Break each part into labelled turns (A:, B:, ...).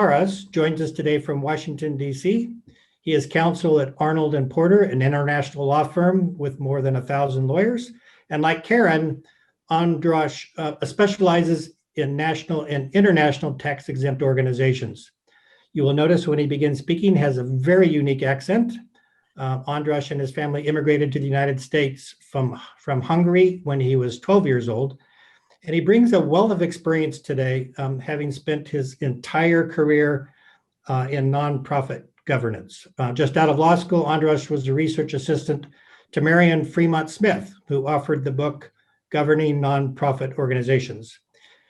A: Saras joins us today from Washington, D.C. He is counsel at Arnold & Porter, an international law firm with more than 1,000 lawyers. And like Karen, Andras specializes in national and international tax-exempt organizations. You will notice when he begins speaking, has a very unique accent. Andras and his family immigrated to the United States from Hungary when he was 12 years old. And he brings a wealth of experience today, having spent his entire career in nonprofit governance. Just out of law school, Andras was a research assistant to Marion Fremont Smith, who offered the book Governing Nonprofit Organizations.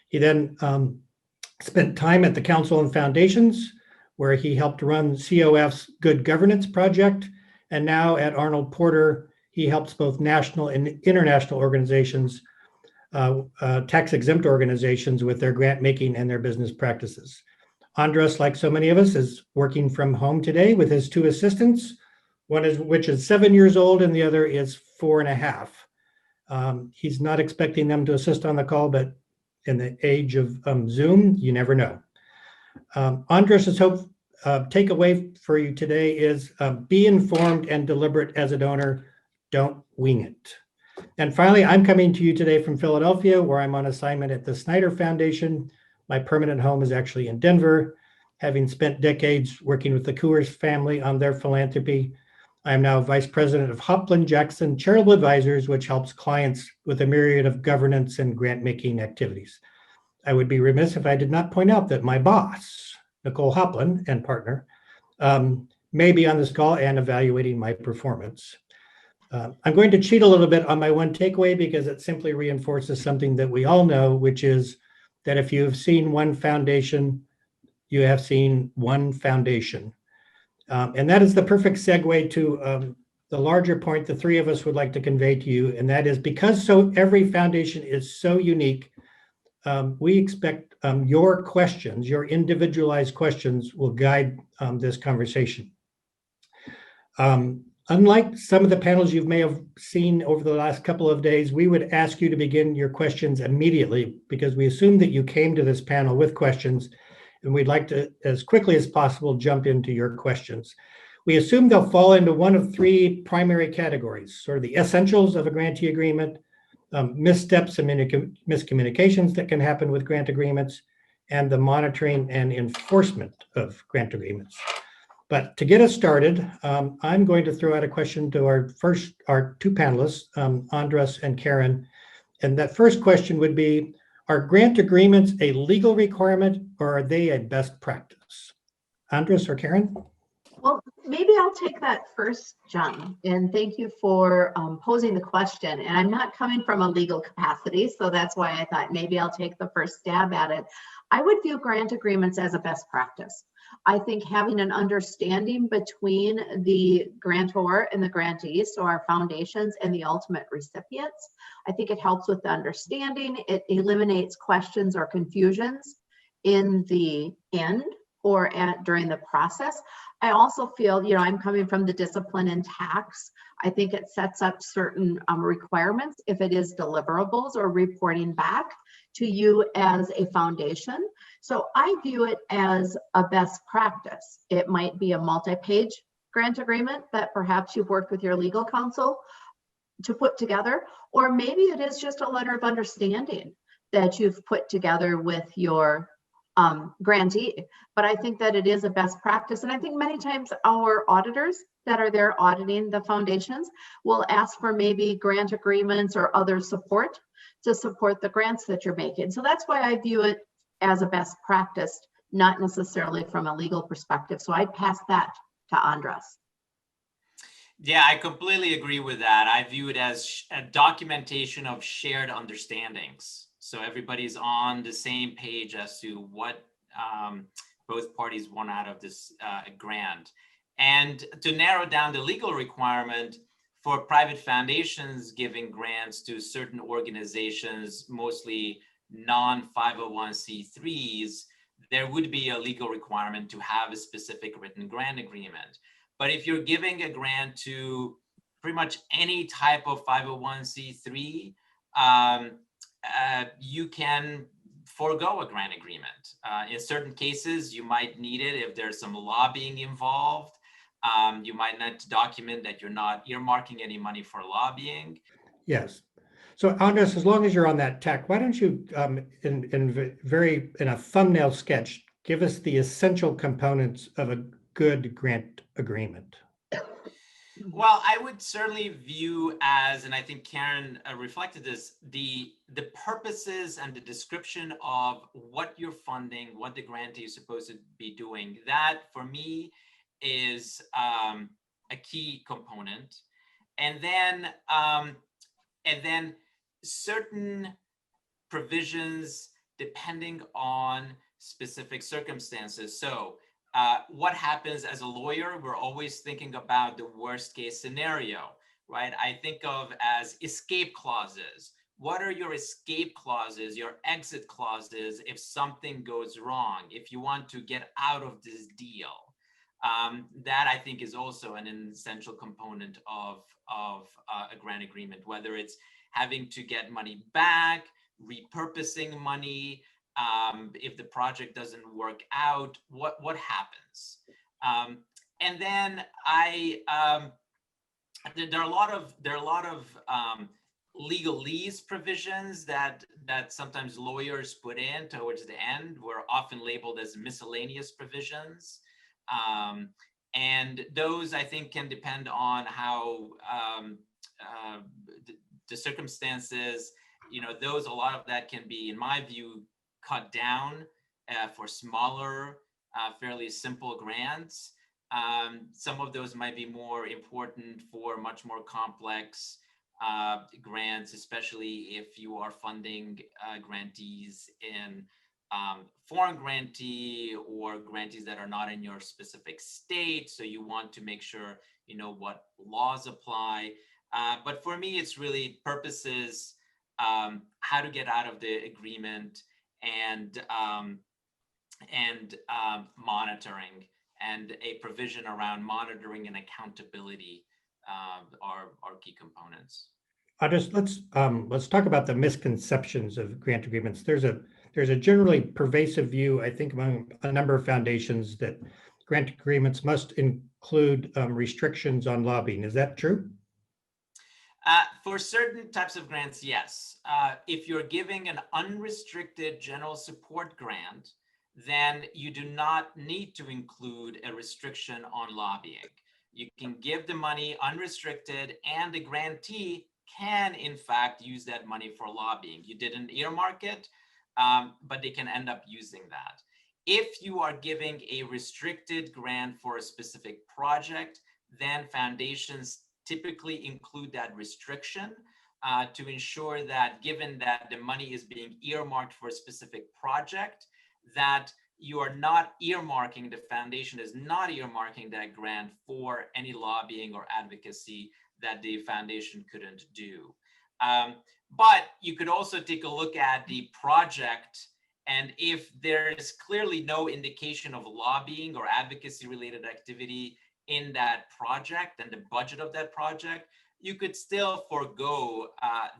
A: He then spent time at the Council on Foundations, where he helped run COF's Good Governance Project. And now at Arnold Porter, he helps both national and international organizations, tax-exempt organizations, with their grant making and their business practices. Andras, like so many of us, is working from home today with his two assistants, which is 7 years old and the other is 4.5. He's not expecting them to assist on the call, but in the age of Zoom, you never know. Andras' takeaway for you today is be informed and deliberate as a donor. Don't wing it. And finally, I'm coming to you today from Philadelphia, where I'm on assignment at the Snyder Foundation. My permanent home is actually in Denver. Having spent decades working with the Coors family on their philanthropy, I am now vice president of Hopland Jackson Charitable Advisors, which helps clients with a myriad of governance and grant-making activities. I would be remiss if I did not point out that my boss, Nicole Hopland and partner, may be on this call and evaluating my performance. I'm going to cheat a little bit on my one takeaway because it simply reinforces something that we all know, which is that if you have seen one foundation, you have seen one foundation. And that is the perfect segue to the larger point the three of us would like to convey to you. And that is because every foundation is so unique, we expect your questions, your individualized questions, will guide this conversation. Unlike some of the panels you may have seen over the last couple of days, we would ask you to begin your questions immediately because we assume that you came to this panel with questions, and we'd like to, as quickly as possible, jump into your questions. We assume they'll fall into one of three primary categories, sort of the essentials of a grantee agreement, missteps and miscommunications that can happen with grant agreements, and the monitoring and enforcement of grant agreements. But to get us started, I'm going to throw out a question to our two panelists, Andras and Karen. And that first question would be, are grant agreements a legal requirement or are they a best practice? Andras or Karen?
B: Well, maybe I'll take that first, John, and thank you for posing the question. And I'm not coming from a legal capacity, so that's why I thought maybe I'll take the first stab at it. I would view grant agreements as a best practice. I think having an understanding between the grantor and the grantee, so our foundations and the ultimate recipients, I think it helps with the understanding. It eliminates questions or confusions in the end or during the process. I also feel, I'm coming from the discipline in tax. I think it sets up certain requirements if it is deliverables or reporting back to you as a foundation. So I view it as a best practice. It might be a multi-page grant agreement that perhaps you've worked with your legal counsel to put together, or maybe it is just a letter of understanding that you've put together with your grantee. But I think that it is a best practice. And I think many times our auditors that are there auditing the foundations will ask for maybe grant agreements or other support to support the grants that you're making. So that's why I view it as a best practice, not necessarily from a legal perspective. So I'd pass that to Andras.
C: Yeah, I completely agree with that. I view it as a documentation of shared understandings. So everybody's on the same page as to what both parties want out of this grant. And to narrow down the legal requirement for private foundations giving grants to certain organizations, mostly non-501c3s, there would be a legal requirement to have a specific written grant agreement. But if you're giving a grant to pretty much any type of 501c3, you can forego a grant agreement. In certain cases, you might need it if there's some lobbying involved. You might need to document that you're not earmarking any money for lobbying.
A: Yes. So Andres, as long as you're on that tack, why don't you, in a thumbnail sketch, give us the essential components of a good grant agreement?
C: Well, I would certainly view as, and I think Karen reflected this, the purposes and the description of what you're funding, what the grantee is supposed to be doing. That, for me, is a key component. And then certain provisions depending on specific circumstances. So what happens as a lawyer? We're always thinking about the worst case scenario, right? I think of as escape clauses. What are your escape clauses, your exit clauses if something goes wrong, if you want to get out of this deal? That I think is also an essential component of a grant agreement, whether it's having to get money back, repurposing money, if the project doesn't work out, what happens? And then there are a lot of legalese provisions that sometimes lawyers put in towards the end. Were often labeled as miscellaneous provisions. And those, I think, can depend on how the circumstances, those, a lot of that can be, in my view, cut down for smaller, fairly simple grants. Some of those might be more important for much more complex grants, especially if you are funding grantees in foreign grantee or grantees that are not in your specific state. So you want to make sure you know what laws apply. But for me, it's really purposes, how to get out of the agreement, and monitoring, and a provision around monitoring and accountability are key components.
A: Let's talk about the misconceptions of grant agreements. There's a generally pervasive view, I think, among a number of foundations that grant agreements must include restrictions on lobbying. Is that true?
C: For certain types of grants, yes. If you're giving an unrestricted general support grant, then you do not need to include a restriction on lobbying. You can give the money unrestricted, and the grantee can, in fact, use that money for lobbying. You didn't earmark it, but they can end up using that. If you are giving a restricted grant for a specific project, then foundations typically include that restriction to ensure that, given that the money is being earmarked for a specific project, that you are not earmarking, the foundation is not earmarking that grant for any lobbying or advocacy that the foundation couldn't do. But you could also take a look at the project, and if there is clearly no indication of lobbying or advocacy related activity in that project and the budget of that project, you could still forego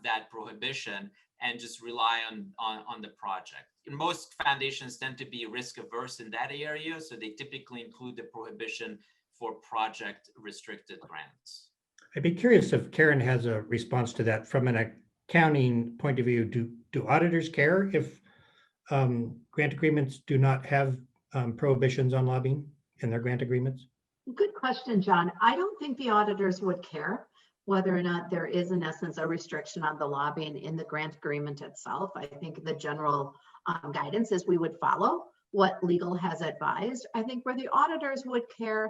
C: that prohibition and just rely on the project. Most foundations tend to be risk averse in that area, so they typically include the prohibition for project restricted grants.
A: I'd be curious if Karen has a response to that. From an accounting point of view, do auditors care if grant agreements do not have prohibitions on lobbying in their grant agreements?
B: Good question, John. I don't think the auditors would care whether or not there is, in essence, a restriction on the lobbying in the grant agreement itself. I think the general guidance is we would follow what legal has advised. I think where the auditors would care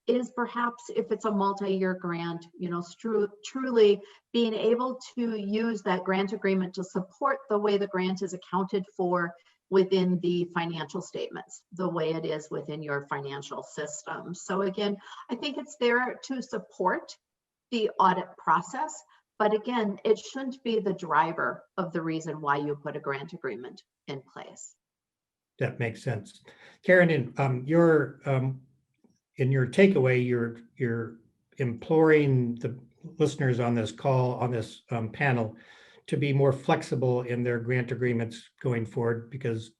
B: is perhaps if it's a multi-year grant, truly being able to use that grant agreement to support the way the grant is accounted for within the financial statements, the way it is within your financial system. So again, I think it's there to support the audit process, but again, it shouldn't be the driver of the reason why you put a grant agreement in place.
A: That makes sense. Karen, in your takeaway, you're imploring the listeners on this call, on this panel, to be more flexible in their grant agreements going forward, because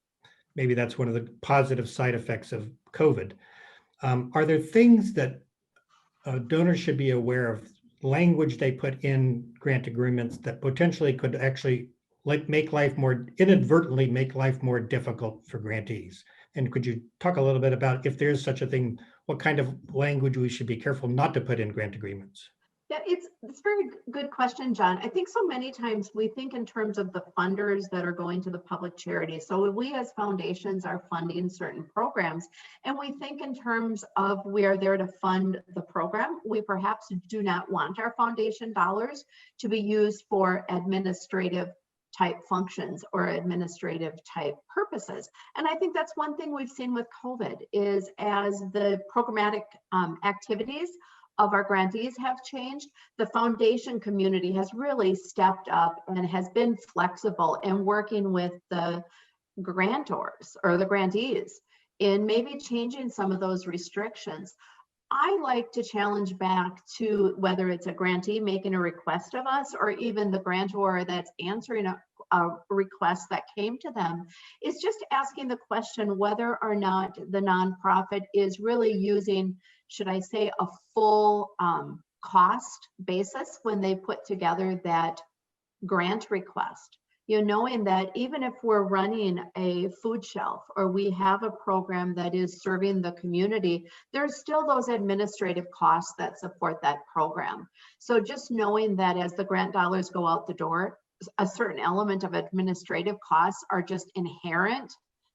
A: maybe that's one of the positive side effects of COVID. Are there things that donors should be aware of, language they put in grant agreements that potentially could actually inadvertently make life more difficult for grantees? And could you talk a little bit about, if there's such a thing, what kind of language we should be careful not to put in grant agreements?
B: Yeah, it's a very good question, John. I think so many times we think in terms of the funders that are going to the public charities. So we as foundations are funding certain programs, and we think in terms of we are there to fund the program. We perhaps do not want our foundation dollars to be used for administrative type functions or administrative type purposes. And I think that's one thing we've seen with COVID is as the programmatic activities of our grantees have changed, the foundation community has really stepped up and has been flexible in working with the grantors or the grantees in maybe changing some of those restrictions. I like to challenge back to whether it's a grantee making a request of us or even the grantor that's answering a request that came to them, is just asking the question whether or not the nonprofit is really using, should I say, a full cost basis when they put together that grant request. You know, knowing that even if we're running a food shelf or we have a program that is serving the community, there's still those administrative costs that support that program. So just knowing that as the grant dollars go out the door, a certain element of administrative costs are just inherent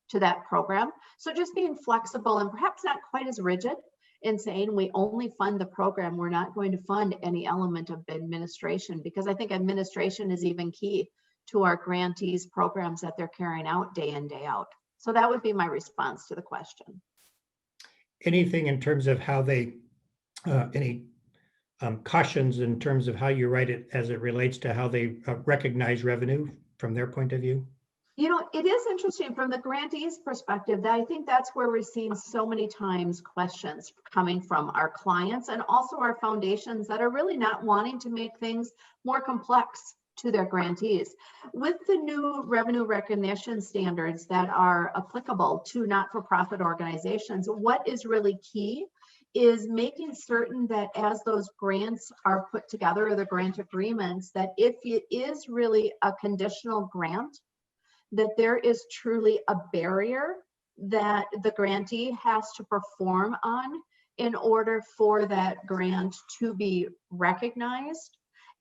B: to that program. So just being flexible and perhaps not quite as rigid in saying we only fund the program, we're not going to fund any element of administration, because I think administration is even key to our grantees programs that they're carrying out day in, day out. So that would be my response to the question.
A: Anything in terms of how they, any cautions in terms of how you write it as it relates to how they recognize revenue from their point of view?
B: You know, it is interesting from the grantees' perspective that I think that's where we're seeing so many times questions coming from our clients and also our foundations that are really not wanting to make things more complex to their grantees. With the new revenue recognition standards that are applicable to not-for-profit organizations, what is really key is making certain that as those grants are put together, or the grant agreements, that if it is really a conditional grant, that there is truly a barrier that the grantee has to perform on in order for that grant to be recognized.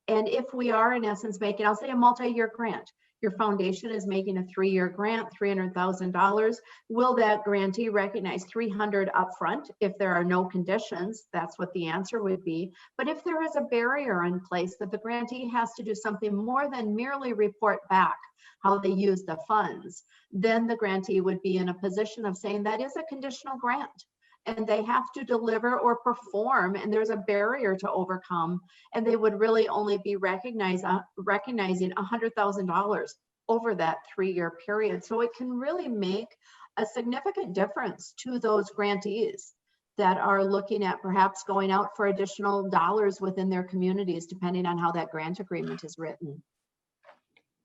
B: And if we are in essence making, I'll say, a multi-year grant, your foundation is making a 3-year grant, $300,000. Will that grantee recognize $300,000 upfront? If there are no conditions, that's what the answer would be. But if there is a barrier in place that the grantee has to do something more than merely report back how they use the funds, then the grantee would be in a position of saying that is a conditional grant and they have to deliver or perform, and there's a barrier to overcome, and they would really only be recognizing $100,000 over that 3-year period. So it can really make a significant difference to those grantees that are looking at perhaps going out for additional dollars within their communities, depending on how that grant agreement is written.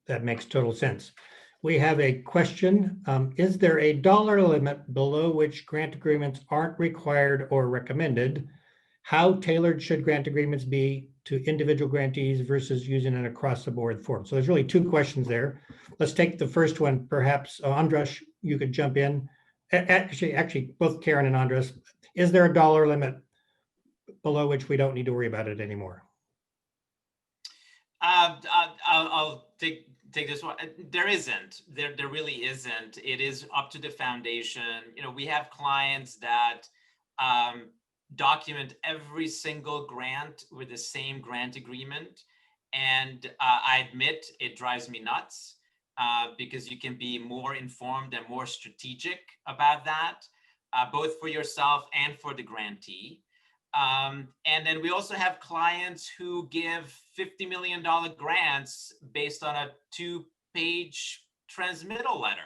A: That makes total sense. We have a question. Is there a dollar limit below which grant agreements aren't required or recommended? How tailored should grant agreements be to individual grantees versus using an across-the-board form? So there's really 2 questions there. Let's take the first one. Perhaps, Andras, you could jump in. Actually, both Karen and Andras, is there a dollar limit below which we don't need to worry about it anymore?
C: I'll take this one. There isn't. There really isn't. It is up to the foundation. You know, we have clients that document every single grant with the same grant agreement, and I admit it drives me nuts because you can be more informed and more strategic about that, both for yourself and for the grantee. And then we also have clients who give $50 million grants based on a 2-page transmittal letter.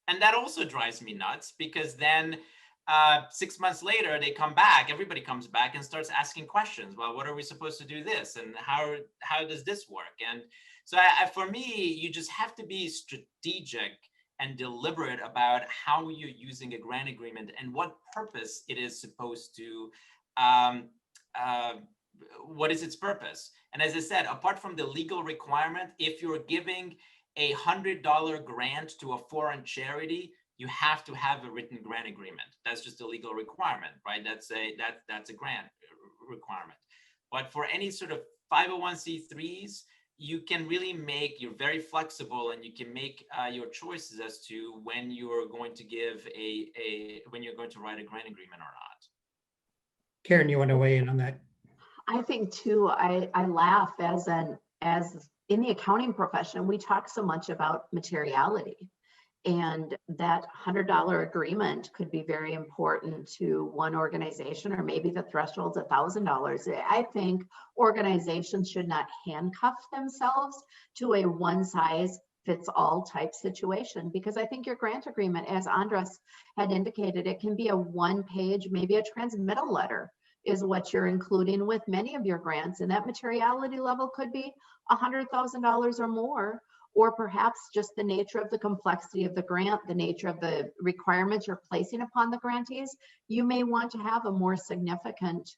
C: And that also drives me nuts because then 6 months later, they come back, everybody comes back and starts asking questions. Well, what are we supposed to do this? And how does this work? And so for me, you just have to be strategic and deliberate about how you're using a grant agreement and what purpose it is supposed to, what is its purpose? And as I said, apart from the legal requirement, if you're giving a $100 grant to a foreign charity, you have to have a written grant agreement. That's just a legal requirement, right? That's a grant requirement. But for any sort of 501c3s, you can really you're very flexible, and you can make your choices as to when you're going to give when you're going to write a grant agreement or not.
A: Karen, you want to weigh in on that?
B: I think too, I laugh as in the accounting profession, we talk so much about materiality, and that $100 agreement could be very important to one organization, or maybe the threshold's $1,000. I think organizations should not handcuff themselves to a one size fits all type situation, because I think your grant agreement, as Andres had indicated, it can be a one-page, maybe a transmittal letter is what you're including with many of your grants, and that materiality level could be $100,000 or more, or perhaps just the nature of the complexity of the grant, the nature of the requirements you're placing upon the grantees. You may want to have a more significant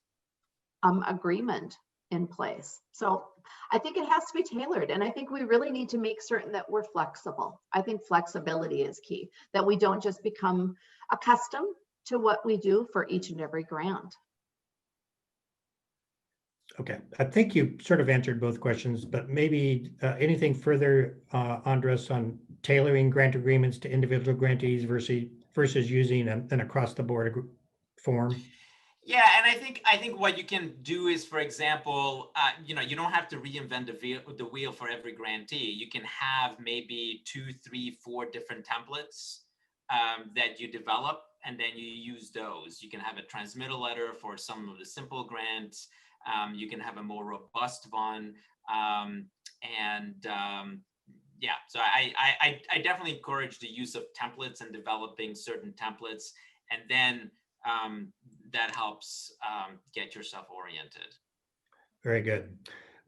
B: agreement in place. So I think it has to be tailored, and I think we really need to make certain that we're flexible. I think flexibility is key, that we don't just become accustomed to what we do for each and every grant.
A: Okay, I think you sort of answered both questions, but maybe anything further, Andres, on tailoring grant agreements to individual grantees versus using an across-the-board form?
C: Yeah, and I think what you can do is, for example, you don't have to reinvent the wheel for every grantee. You can have maybe 2, 3, 4 different templates that you develop, and then you use those. You can have a transmittal letter for some of the simple grants. You can have a more robust one, yeah. So I definitely encourage the use of templates and developing certain templates, and then that helps get yourself oriented.
A: Very good.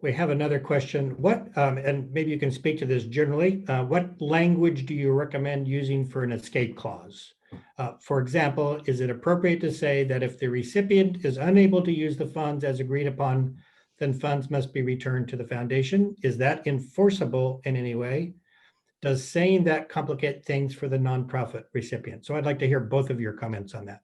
A: We have another question. What, and maybe you can speak to this generally, what language do you recommend using for an escape clause? For example, is it appropriate to say that if the recipient is unable to use the funds as agreed upon, then funds must be returned to the foundation? Is that enforceable in any way? Does saying that complicate things for the nonprofit recipient? So I'd like to hear both of your comments on that.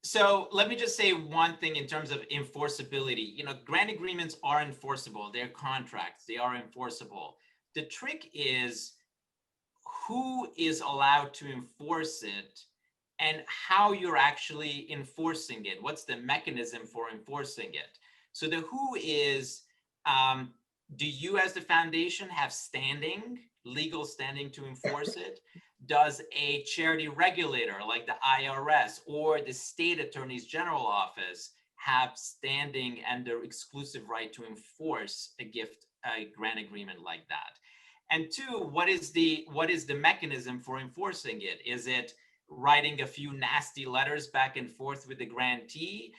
C: So let me just say one thing in terms of enforceability. Grant agreements are enforceable. They're contracts. They are enforceable. The trick is who is allowed to enforce it and how you're actually enforcing it. What's the mechanism for enforcing it? So the who is, do you as the foundation have legal standing to enforce it? Does a charity regulator like the IRS or the state attorney's general office have standing and their exclusive right to enforce a grant agreement like that? And 2, what is the mechanism for enforcing it? Is it writing a few nasty letters back and forth with the grantee?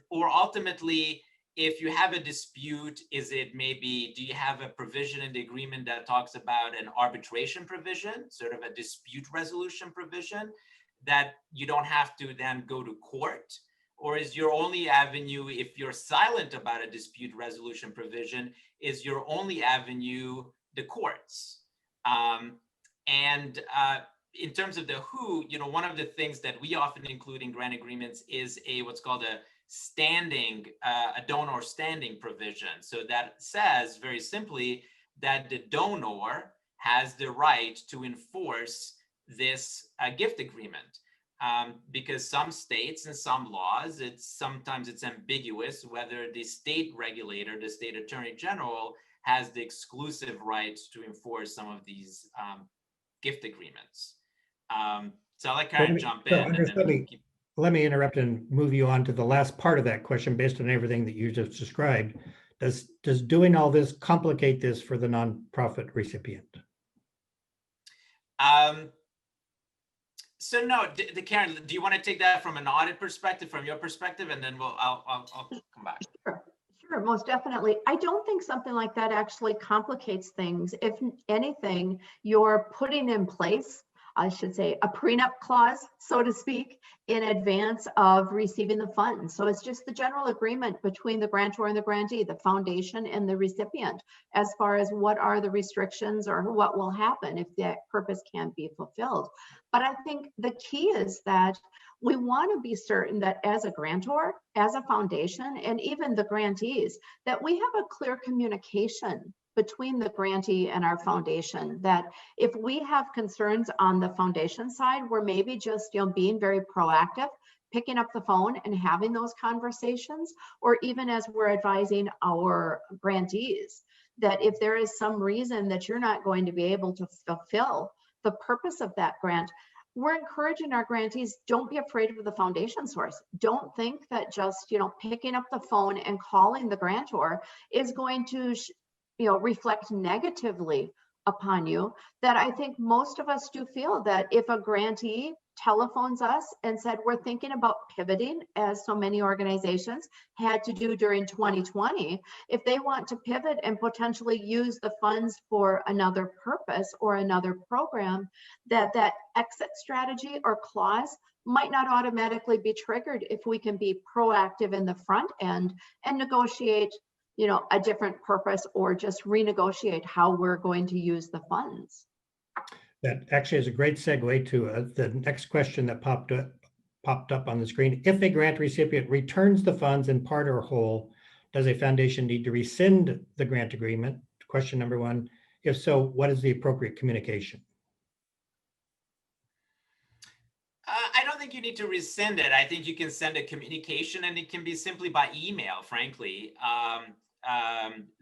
C: Or ultimately, if you have a dispute, is it maybe, do you have a provision in the agreement that talks about an arbitration provision, sort of a dispute resolution provision, that you don't have to then go to court? Or is your only avenue, if you're silent about a dispute resolution provision, is your only avenue the courts? In terms of the who, one of the things that we often include in grant agreements is what's called a donor standing provision. So that says very simply that the donor has the right to enforce this gift agreement. Because some states and some laws, sometimes it's ambiguous whether the state regulator, the state attorney general, has the exclusive right to enforce some of these gift agreements. So I'll let Karen jump in.
A: Let me interrupt and move you on to the last part of that question based on everything that you just described. Does doing all this complicate this for the nonprofit recipient?
C: So no, Karen, do you want to take that from an audit perspective, from your perspective, and then I'll come back.
B: Sure, sure, most definitely. I don't think something like that actually complicates things. If anything, you're putting in place, I should say, a prenup clause, so to speak, in advance of receiving the funds. So it's just the general agreement between the grantor and the grantee, the foundation and the recipient, as far as what are the restrictions or what will happen if that purpose can't be fulfilled. But I think the key is that we want to be certain that as a grantor, as a foundation, and even the grantees, that we have a clear communication between the grantee and our foundation, that if we have concerns on the foundation side, we're maybe just being very proactive, picking up the phone and having those conversations, or even as we're advising our grantees, that if there is some reason that you're not going to be able to fulfill the purpose of that grant, we're encouraging our grantees, don't be afraid of the foundation source. Don't think that just picking up the phone and calling the grantor is going to reflect negatively upon you. That I think most of us do feel that if a grantee telephones us and said, we're thinking about pivoting, as so many organizations had to do during 2020, if they want to pivot and potentially use the funds for another purpose or another program, that exit strategy or clause might not automatically be triggered if we can be proactive in the front end and negotiate a different purpose, or just renegotiate how we're going to use the funds.
A: That actually is a great segue to the next question that popped up on the screen. If a grant recipient returns the funds in part or whole, does a foundation need to rescind the grant agreement? Question number one. If so, what is the appropriate communication?
C: I don't think you need to rescind it. I think you can send a communication, and it can be simply by email, frankly,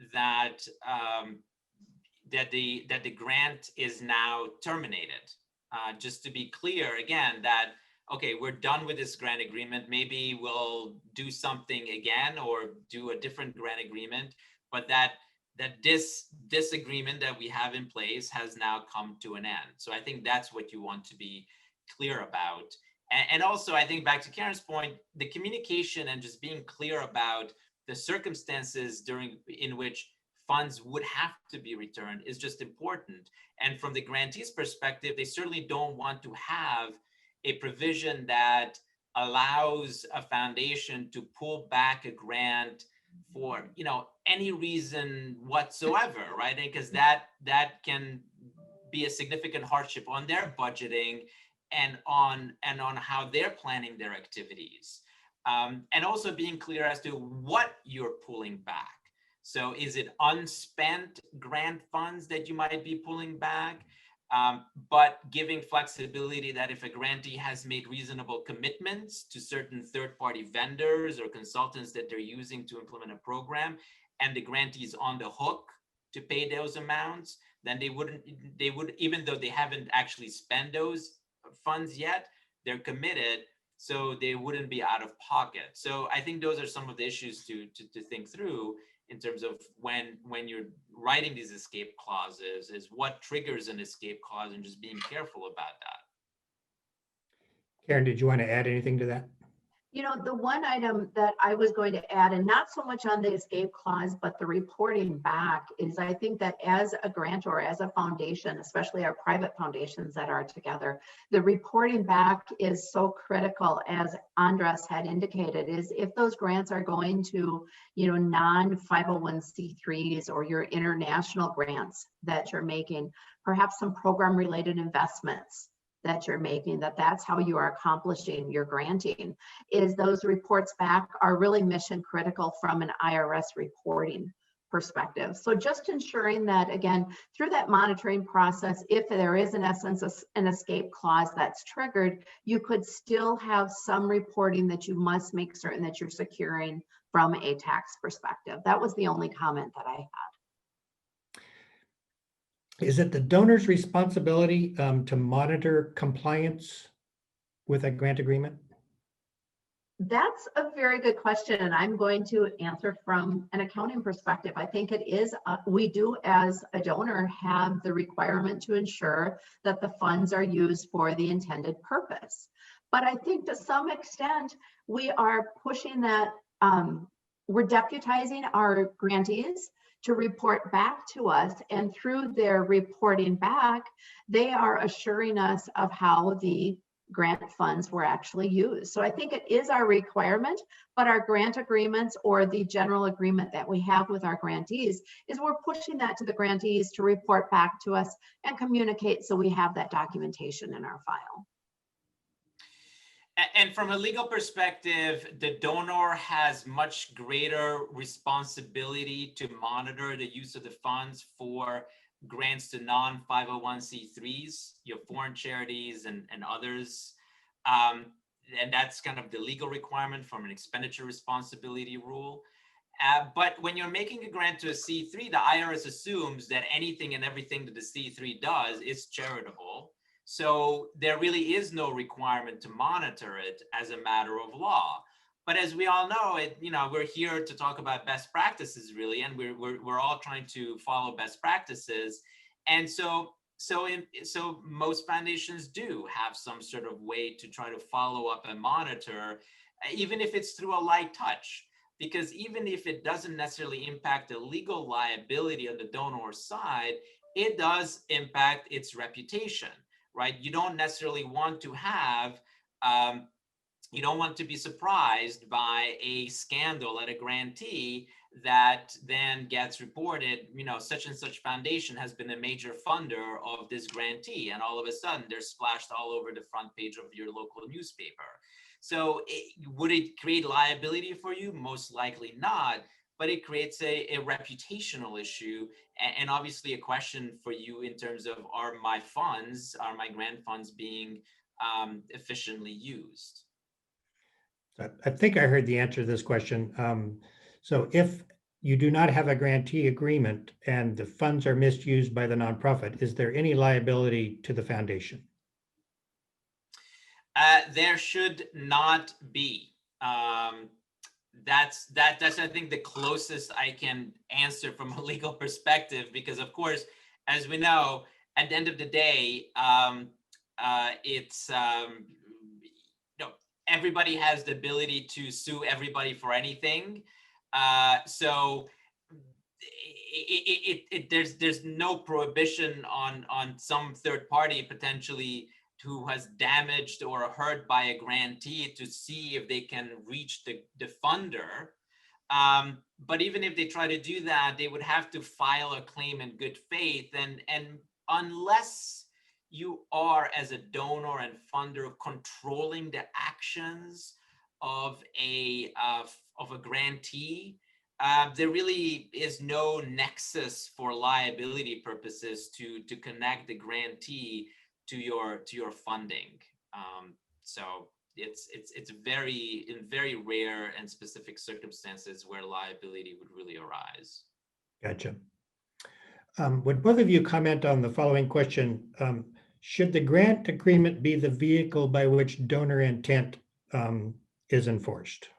C: that the grant is now terminated. Just to be clear again, that okay, we're done with this grant agreement. Maybe we'll do something again or do a different grant agreement, but that this agreement that we have in place has now come to an end. So I think that's what you want to be clear about. And also, I think back to Karen's point, the communication and just being clear about the circumstances in which funds would have to be returned is just important. And from the grantee's perspective, they certainly don't want to have a provision that allows a foundation to pull back a grant for any reason whatsoever, right? Because that can be a significant hardship on their budgeting and on how they're planning their activities. And also being clear as to what you're pulling back. So is it unspent grant funds that you might be pulling back, but giving flexibility that if a grantee has made reasonable commitments to certain third-party vendors or consultants that they're using to implement a program, and the grantee is on the hook to pay those amounts, then they would, even though they haven't actually spent those funds yet, they're committed, so they wouldn't be out of pocket. So I think those are some of the issues to think through in terms of when you're writing these escape clauses, is what triggers an escape clause, and just being careful about that.
A: Karen, did you want to add anything to that?
B: The one item that I was going to add, and not so much on the escape clause, but the reporting back, is I think that as a grantor, as a foundation, especially our private foundations that are together, the reporting back is so critical, as Andres had indicated, is if those grants are going to, non-501c3s or your international grants that you're making, perhaps some program related investments that you're making, that's how you are accomplishing your granting, is those reports back are really mission critical from an IRS reporting perspective. So just ensuring that, again, through that monitoring process, if there is in essence an escape clause that's triggered, you could still have some reporting that you must make certain that you're securing from a tax perspective. That was the only comment that I had.
A: Is it the donor's responsibility to monitor compliance with a grant agreement?
B: That's a very good question, and I'm going to answer from an accounting perspective. I think it is, we do as a donor have the requirement to ensure that the funds are used for the intended purpose. But I think to some extent, we are pushing that, we're deputizing our grantees to report back to us, and through their reporting back, they are assuring us of how the grant funds were actually used. So I think it is our requirement, but our grant agreements or the general agreement that we have with our grantees is we're pushing that to the grantees to report back to us and communicate, so we have that documentation in our file.
C: And from a legal perspective, the donor has much greater responsibility to monitor the use of the funds for grants to non-501c3s, your foreign charities and others. And that's kind of the legal requirement from an expenditure responsibility rule. But when you're making a grant to a C3, the IRS assumes that anything and everything that the C3 does is charitable. So there really is no requirement to monitor it as a matter of law. But as we all know, we're here to talk about best practices, really, and we're all trying to follow best practices. And so most foundations do have some sort of way to try to follow up and monitor, even if it's through a light touch. Because even if it doesn't necessarily impact the legal liability on the donor side, it does impact its reputation, right? You don't necessarily want to have, you don't want to be surprised by a scandal at a grantee that then gets reported, such and such foundation has been a major funder of this grantee, and all of a sudden they're splashed all over the front page of your local newspaper. So would it create liability for you? Most likely not, but it creates a reputational issue, and obviously a question for you in terms of, are my grant funds being efficiently used?
A: I think I heard the answer to this question. So if you do not have a grantee agreement and the funds are misused by the nonprofit, is there any liability to the foundation?
C: There should not be. That's I think the closest I can answer from a legal perspective, because of course, as we know, at the end of the day, it's everybody has the ability to sue everybody for anything. So there's no prohibition on some third party potentially who has damaged or hurt by a grantee to see if they can reach the funder. But even if they try to do that, they would have to file a claim in good faith. And unless you are, as a donor and funder, controlling the actions of a grantee, there really is no nexus for liability purposes to connect the grantee to your funding. So it's in very rare and specific circumstances where liability would really arise.
A: Gotcha. Would both of you comment on the following question? Should the grant agreement be the vehicle by which donor intent is enforced?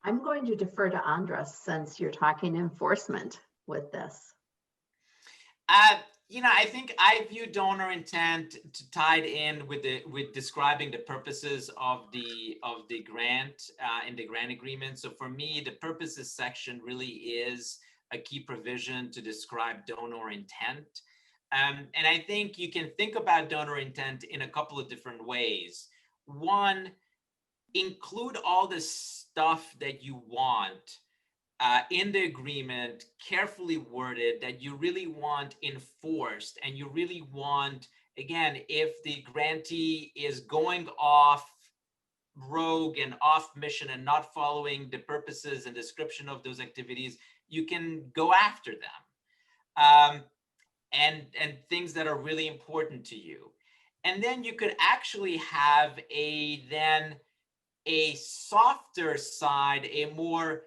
B: I'm going to defer to Andres since you're talking enforcement with this.
C: I think I view donor intent tied in with describing the purposes of the grant in the grant agreement. So for me, the purposes section really is a key provision to describe donor intent. And I think you can think about donor intent in a couple of different ways. One, include all the stuff that you want in the agreement, carefully worded, that you really want enforced, and you really want, again, if the grantee is going off rogue and off mission and not following the purposes and description of those activities, you can go after them. And things that are really important to you. And then you could actually have a softer side, a more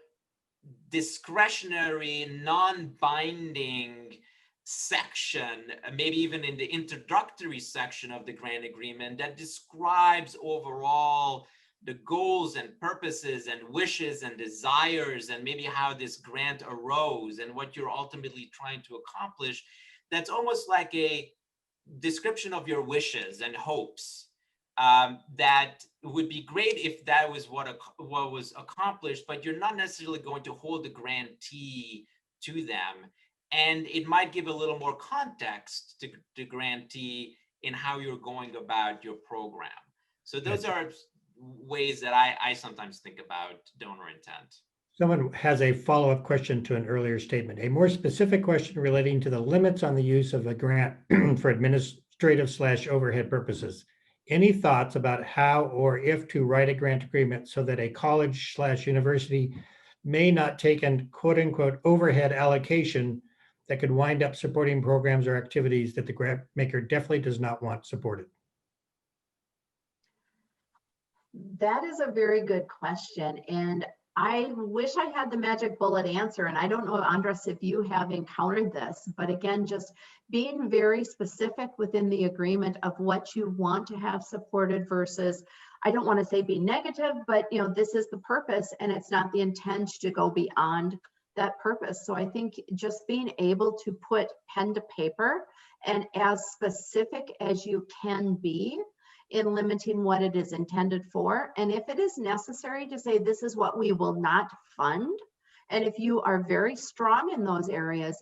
C: discretionary, non-binding section, maybe even in the introductory section of the grant agreement, that describes overall the goals and purposes and wishes and desires and maybe how this grant arose and what you're ultimately trying to accomplish, that's almost like a description of your wishes and hopes. That would be great if that was what was accomplished, but you're not necessarily going to hold the grantee to them. And it might give a little more context to the grantee in how you're going about your program. So those are ways that I sometimes think about donor intent.
A: Someone has a follow-up question to an earlier statement. A more specific question relating to the limits on the use of a grant for administrative/overhead purposes. Any thoughts about how or if to write a grant agreement so that a college/university may not take an quote-unquote overhead allocation that could wind up supporting programs or activities that the grant maker definitely does not want supported?
B: That is a very good question. And I wish I had the magic bullet answer. And I don't know, Andres, if you have encountered this, but again, just being very specific within the agreement of what you want to have supported versus, I don't want to say be negative, but this is the purpose and it's not the intent to go beyond that purpose. So I think just being able to put pen to paper and as specific as you can be in limiting what it is intended for. And if it is necessary to say this is what we will not fund, and if you are very strong in those areas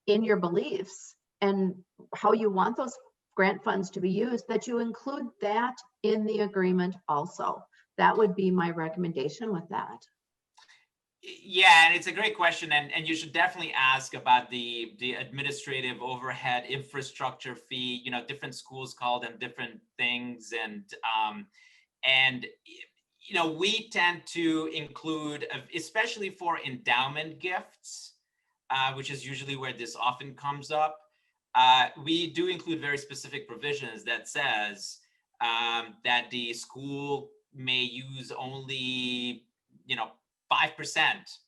B: in your beliefs and how you want those grant funds to be used, that you include that in the agreement also. That would be my recommendation with that.
C: Yeah, and it's a great question, and you should definitely ask about the administrative overhead infrastructure fee. Different schools call them different things, and we tend to include, especially for endowment gifts, which is usually where this often comes up. We do include very specific provisions that says that the school may use only 5%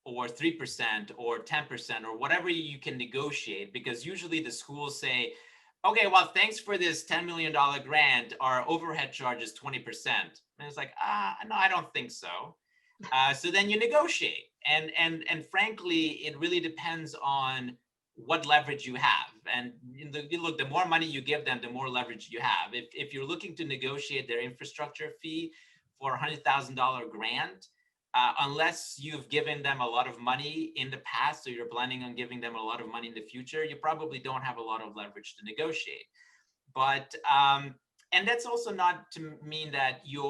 C: or 3% or 10% or whatever you can negotiate, because usually the schools say, okay, well, thanks for this $10 million grant, our overhead charge is 20%. And it's like, no, I don't think so. So then you negotiate. And frankly, it really depends on what leverage you have. And look, the more money you give them, the more leverage you have. If you're looking to negotiate their infrastructure fee for a $100,000 grant, unless you've given them a lot of money in the past, or you're planning on giving them a lot of money in the future, you probably don't have a lot of leverage to negotiate. But and that's also not to mean that you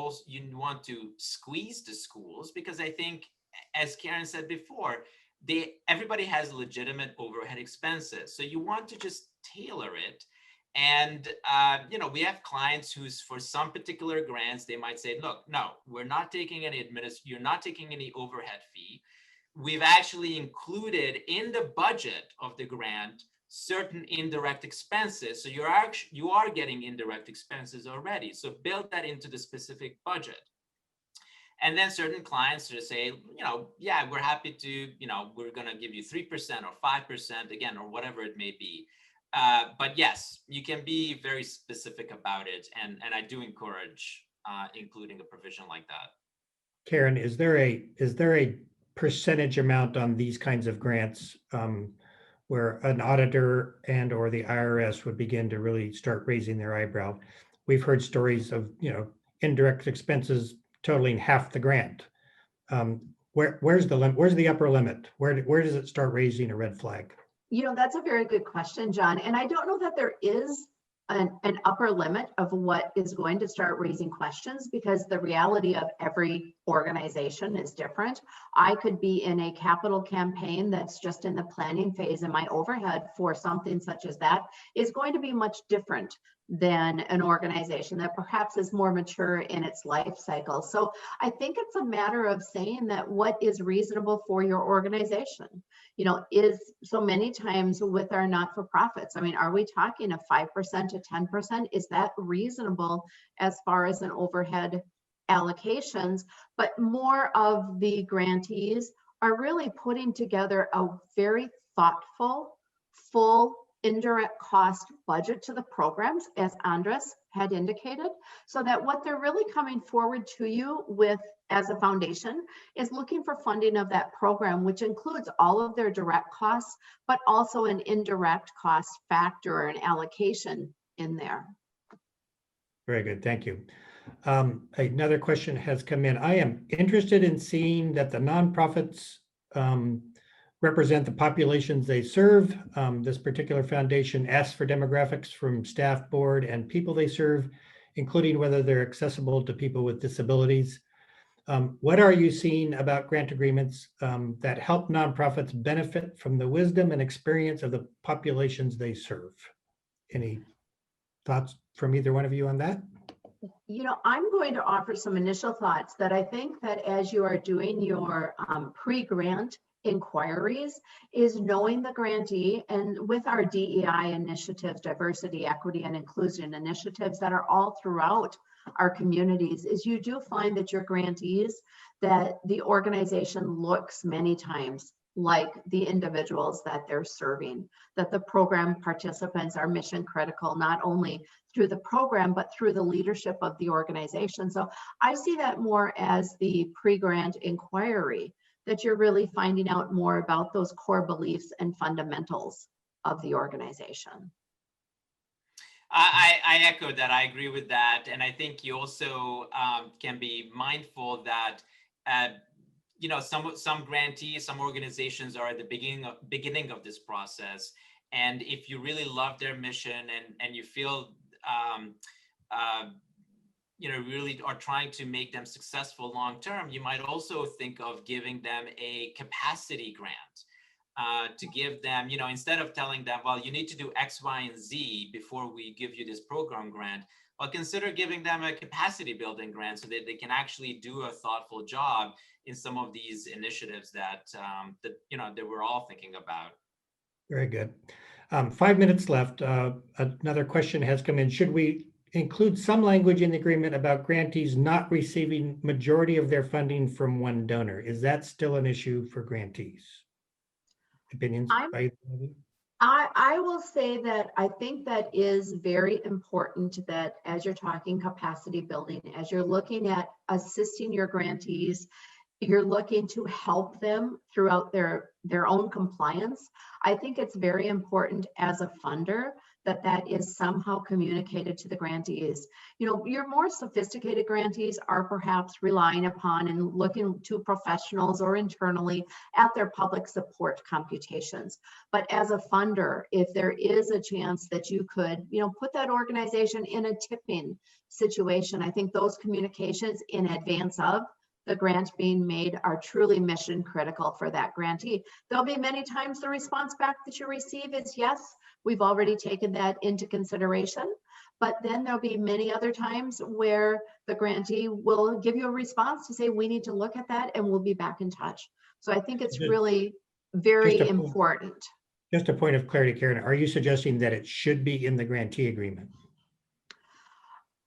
C: want to squeeze the schools, because I think, as Karen said before, everybody has legitimate overhead expenses. So you want to just tailor it. And, we have clients who's, for some particular grants, they might say, look, no, we're not taking any you're not taking any overhead fee. We've actually included in the budget of the grant certain indirect expenses. So you are getting indirect expenses already. So build that into the specific budget. And then certain clients just say, yeah, we're happy to, we're going to give you 3% or 5% again, or whatever it may be. But yes, you can be very specific about it. And I do encourage including a provision like that.
A: Karen, is there a percentage amount on these kinds of grants where an auditor and or the IRS would begin to really start raising their eyebrow? We've heard stories of, indirect expenses totaling half the grant. Where's the upper limit? Where does it start raising a red flag?
B: That's a very good question, John. And I don't know that there is an upper limit of what is going to start raising questions, because the reality of every organization is different. I could be in a capital campaign that's just in the planning phase, and my overhead for something such as that is going to be much different than an organization that perhaps is more mature in its life cycle. So I think it's a matter of saying that what is reasonable for your organization, is so many times with our not-for-profits. I mean, are we talking a 5% to 10%? Is that reasonable as far as an overhead allocations? But more of the grantees are really putting together a very thoughtful, full indirect cost budget to the programs, as Andres had indicated, so that what they're really coming forward to you with as a foundation is looking for funding of that program, which includes all of their direct costs, but also an indirect cost factor or an allocation in there.
A: Very good, thank you. Another question has come in. I am interested in seeing that the nonprofits represent the populations they serve. This particular foundation asks for demographics from staff, board, and people they serve, including whether they're accessible to people with disabilities. What are you seeing about grant agreements that help nonprofits benefit from the wisdom and experience of the populations they serve? Any thoughts from either one of you on that?
B: You know, I'm going to offer some initial thoughts that I think that as you are doing your pre-grant inquiries is knowing the grantee, and with our DEI initiatives, diversity, equity, and inclusion initiatives that are all throughout our communities, is you do find that your grantees, that the organization looks many times like the individuals that they're serving, that the program participants are mission critical, not only through the program, but through the leadership of the organization. So I see that more as the pre-grant inquiry, that you're really finding out more about those core beliefs and fundamentals of the organization.
C: I echo that. I agree with that. And I think you also can be mindful that you know, some grantees, some organizations are at the beginning of this process. And if you really love their mission and you feel, you know, really are trying to make them successful long-term, you might also think of giving them a capacity grant to give them, you know, instead of telling them, well, you need to do X, Y, and Z before we give you this program grant, well, consider giving them a capacity building grant so that they can actually do a thoughtful job in some of these initiatives that, you know, that we're all thinking about.
A: Very good. 5 minutes left. Another question has come in. Should we include some language in the agreement about grantees not receiving majority of their funding from one donor? Is that still an issue for grantees? Opinions by either of you?
B: I will say that I think that is very important, that as you're talking capacity building, as you're looking at assisting your grantees, you're looking to help them throughout their own compliance. I think it's very important as a funder that that is somehow communicated to the grantees. You know, your more sophisticated grantees are perhaps relying upon and looking to professionals or internally at their public support computations. But as a funder, if there is a chance that you could, you know, put that organization in a tipping situation, I think those communications in advance of the grant being made are truly mission critical for that grantee. There'll be many times the response back that you receive is yes, we've already taken that into consideration. But then there'll be many other times where the grantee will give you a response to say, we need to look at that and we'll be back in touch. So I think it's really very important.
A: Just a point of clarity, Karen, are you suggesting that it should be in the grantee agreement?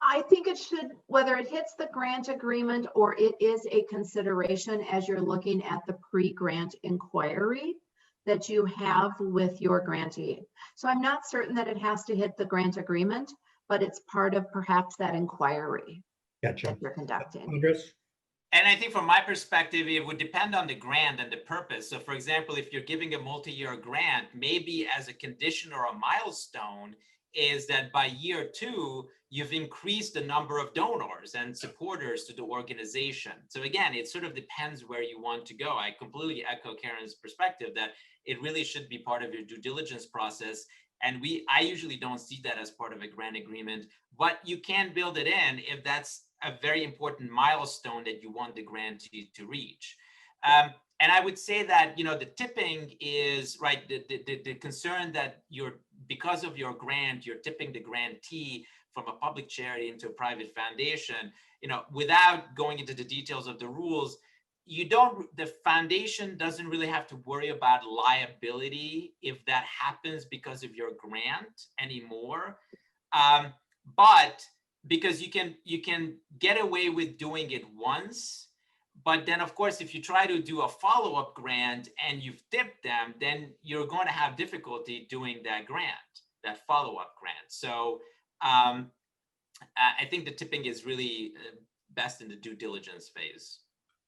B: I think it should, whether it hits the grant agreement or it is a consideration as you're looking at the pre-grant inquiry that you have with your grantee. So I'm not certain that it has to hit the grant agreement, but it's part of perhaps that inquiry
A: Gotcha.
B: that you're conducting.
A: Andres?
C: And I think from my perspective, it would depend on the grant and the purpose. So for example, if you're giving a multi-year grant, maybe as a condition or a milestone is that by year 2, you've increased the number of donors and supporters to the organization. So again, it sort of depends where you want to go. I completely echo Karen's perspective that it really should be part of your due diligence process. And I usually don't see that as part of a grant agreement, but you can build it in if that's a very important milestone that you want the grantee to reach. And I would say that, you know, the tipping is, right, the concern that because of your grant, you're tipping the grantee from a public charity into a private foundation, you know, without going into the details of the rules, the foundation doesn't really have to worry about liability if that happens because of your grant anymore. But because you can get away with doing it once, but then of course, if you try to do a follow-up grant and you've tipped them, then you're going to have difficulty doing that grant, that follow-up grant. So I think the tipping is really best in the due diligence phase.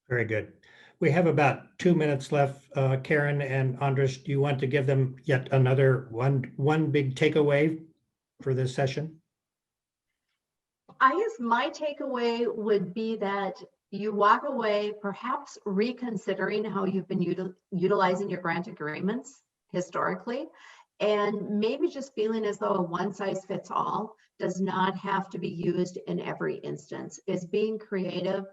A: Very good. We have about 2 minutes left. Karen and Andres, do you want to give them yet another one big takeaway for this session?
B: I guess my takeaway would be that you walk away perhaps reconsidering how you've been utilizing your grant agreements historically, and maybe just feeling as though a one size fits all does not have to be used in every instance. Is being creative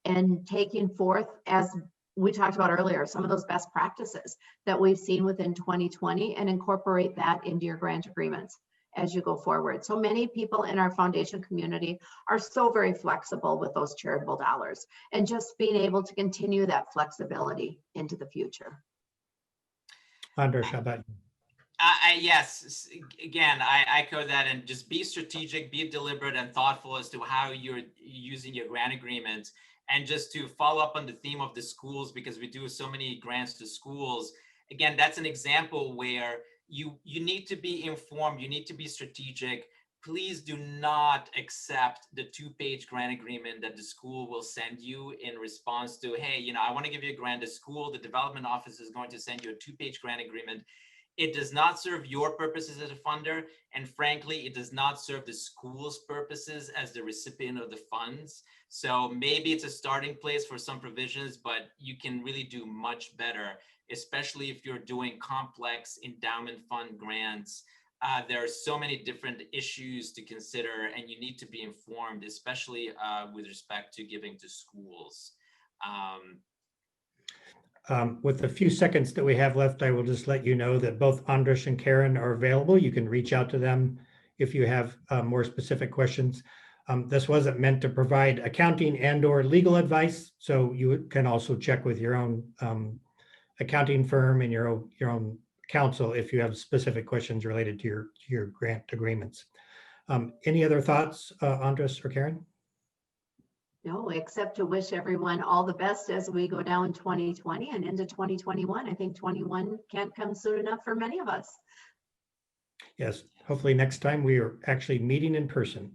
B: and taking forth, as we talked about earlier, some of those best practices that we've seen within 2020 and incorporate that into your grant agreements as you go forward. So many people in our foundation community are so very flexible with those charitable dollars, and just being able to continue that flexibility into the future.
A: Andres, how about you?
C: Yes, again, I echo that, and just be strategic, be deliberate and thoughtful as to how you're using your grant agreements. And just to follow up on the theme of the schools, because we do so many grants to schools, again, that's an example where you need to be informed, you need to be strategic. Please do not accept the 2-page grant agreement that the school will send you in response to, hey, I want to give you a grant to school. The development office is going to send you a 2-page grant agreement. It does not serve your purposes as a funder, and frankly, it does not serve the school's purposes as the recipient of the funds. So maybe it's a starting place for some provisions, but you can really do much better, especially if you're doing complex endowment fund grants. There are so many different issues to consider, and you need to be informed, especially with respect to giving to schools.
A: With the few seconds that we have left, I will just let you know that both Andres and Karen are available. You can reach out to them if you have more specific questions. This wasn't meant to provide accounting and/or legal advice, so you can also check with your own accounting firm and your own counsel if you have specific questions related to your grant agreements. Any other thoughts, Andres or Karen?
B: No, except to wish everyone all the best as we go down 2020 and into 2021. I think 21 can't come soon enough for many of us.
A: Yes, hopefully next time we are actually meeting in person.